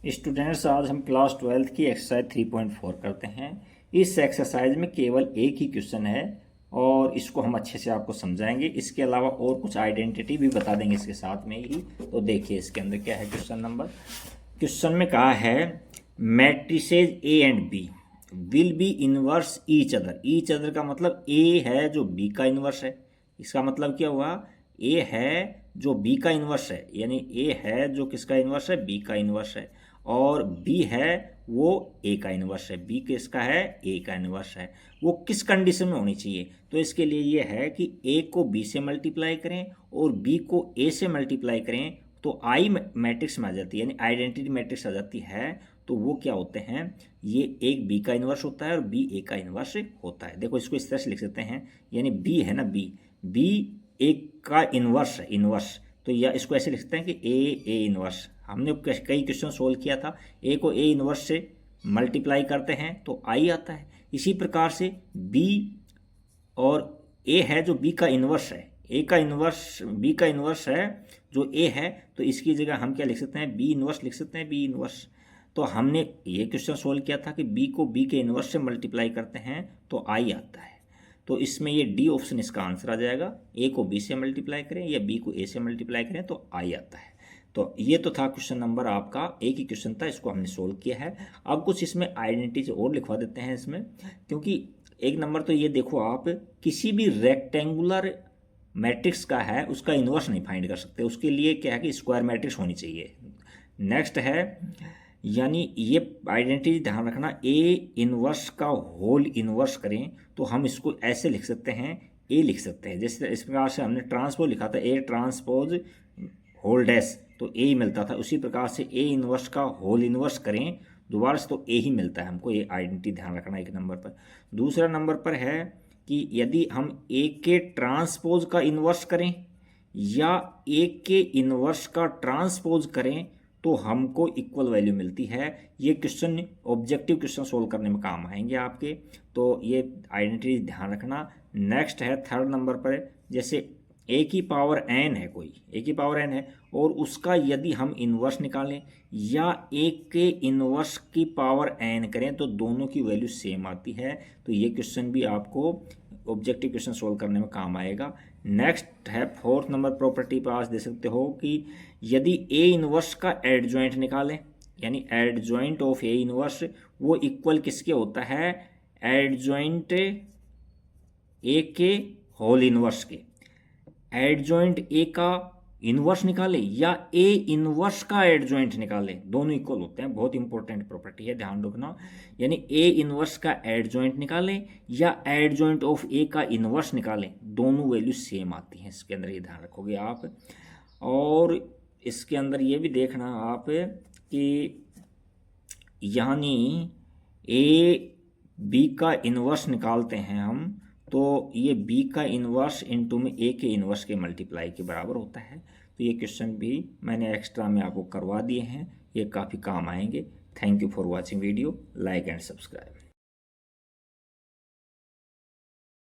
Students, आज हम class 12th की एक्सरसाइज 3.4 करते हैं। इस एक्सरसाइज में केवल एक ही क्वेश्चन है और इसको हम अच्छे से आपको समझाएंगे। इसके अलावा और कुछ आइडेंटिटी भी बता देंगे इसके साथ में ही। तो देखिए इसके अंदर क्या है। क्वेश्चन में कहा है matrices A and B will be inverse each other. Each other का मतलब ए है जो बी का इनवर्स है। इसका मतलब क्या हुआ, ए है जो बी का इनवर्स है, यानी ए है जो किसका इनवर्स है, बी का इनवर्स है, और बी है वो ए का इनवर्स है। बी किसका है, ए का इनवर्स है। वो किस कंडीशन में होनी चाहिए, तो इसके लिए ये है कि ए को बी से मल्टीप्लाई करें और बी को ए से मल्टीप्लाई करें तो आई मैट्रिक्स में आ जाती है, यानी आइडेंटिटी मैट्रिक्स आ जाती है। तो वो क्या होते हैं, ये एक बी का इनवर्स होता है और बी ए का इनवर्स होता है। देखो इसको इस तरह से लिख सकते हैं, यानी बी है ना, बी एक का इनवर्स है, इनवर्स। तो या इसको ऐसे लिख सकते हैं कि ए इनवर्स। हमने कई क्वेश्चन सोल्व किया था, ए को ए इनवर्स से मल्टीप्लाई करते हैं तो आई आता है। इसी प्रकार से बी और ए है जो बी का इनवर्स है, ए का इनवर्स बी का इनवर्स है जो ए है, तो इसकी जगह हम क्या लिख सकते हैं, बी इनवर्स लिख सकते हैं, बी इनवर्स। तो हमने ये क्वेश्चन सोल्व किया था कि बी को बी के इनवर्स से मल्टीप्लाई करते हैं तो आई आता है। तो इसमें ये डी ऑप्शन इसका आंसर आ जाएगा। ए को बी से मल्टीप्लाई करें या बी को ए से मल्टीप्लाई करें तो आई आता है। तो ये तो था क्वेश्चन नंबर आपका, एक ही क्वेश्चन था, इसको हमने सोल्व किया है। अब कुछ इसमें आइडेंटिटी और लिखवा देते हैं इसमें, क्योंकि एक नंबर तो ये देखो आप, किसी भी रेक्टेंगुलर मैट्रिक्स का है उसका इन्वर्स नहीं फाइंड कर सकते। उसके लिए क्या है कि स्क्वायर मैट्रिक्स होनी चाहिए। नेक्स्ट है, यानी ये आइडेंटिटी ध्यान रखना, ए इनवर्स का होल इनवर्स करें तो हम इसको ऐसे लिख सकते हैं, ए लिख सकते हैं। जैसे इस प्रकार से हमने ट्रांसपोज लिखा था, ए ट्रांसपोज होल डैश, तो ए ही मिलता था। उसी प्रकार से ए इनवर्स का होल इनवर्स करें दोबारा से तो ए ही मिलता है हमको। ये आइडेंटिटी ध्यान रखना एक नंबर पर। दूसरा नंबर पर है कि यदि हम ए के ट्रांसपोज का इनवर्स करें या ए के इनवर्स का ट्रांसपोज करें तो हमको इक्वल वैल्यू मिलती है। ये क्वेश्चन ऑब्जेक्टिव क्वेश्चन सोल्व करने में काम आएंगे आपके, तो ये आइडेंटिटी ध्यान रखना। नेक्स्ट है थर्ड नंबर पर, जैसे ए की पावर एन है, कोई ए की पावर एन है और उसका यदि हम इन्वर्स निकालें या ए के इन्वर्स की पावर एन करें तो दोनों की वैल्यू सेम आती है। तो ये क्वेश्चन भी आपको ऑब्जेक्टिव क्वेश्चन सोल्व करने में काम आएगा। नेक्स्ट है फोर्थ नंबर प्रॉपर्टी पर आज दे सकते हो कि यदि ए इनवर्स का एडजॉइंट निकालें, यानी एडजॉइंट ऑफ ए इनवर्स वो इक्वल किसके होता है, एडजॉइंट ए के होल इनवर्स के। एडजॉइंट ए का इनवर्स निकाले या ए इनवर्स का एडजॉइंट निकाले, दोनों इक्वल होते हैं। बहुत इंपॉर्टेंट प्रॉपर्टी है, ध्यान रखना। यानी ए इनवर्स का एडजॉइंट निकालें या एडजॉइंट ऑफ ए का इनवर्स निकालें, दोनों वैल्यू सेम आती हैं इसके अंदर, ये ध्यान रखोगे आप। और इसके अंदर ये भी देखना आप कि यानी ए बी का इनवर्स निकालते हैं हम तो ये b का इन्वर्स इनटू में a के इन्वर्स के मल्टीप्लाई के बराबर होता है। तो ये क्वेश्चन भी मैंने एक्स्ट्रा में आपको करवा दिए हैं, ये काफ़ी काम आएंगे। Thank you for watching video, like and subscribe.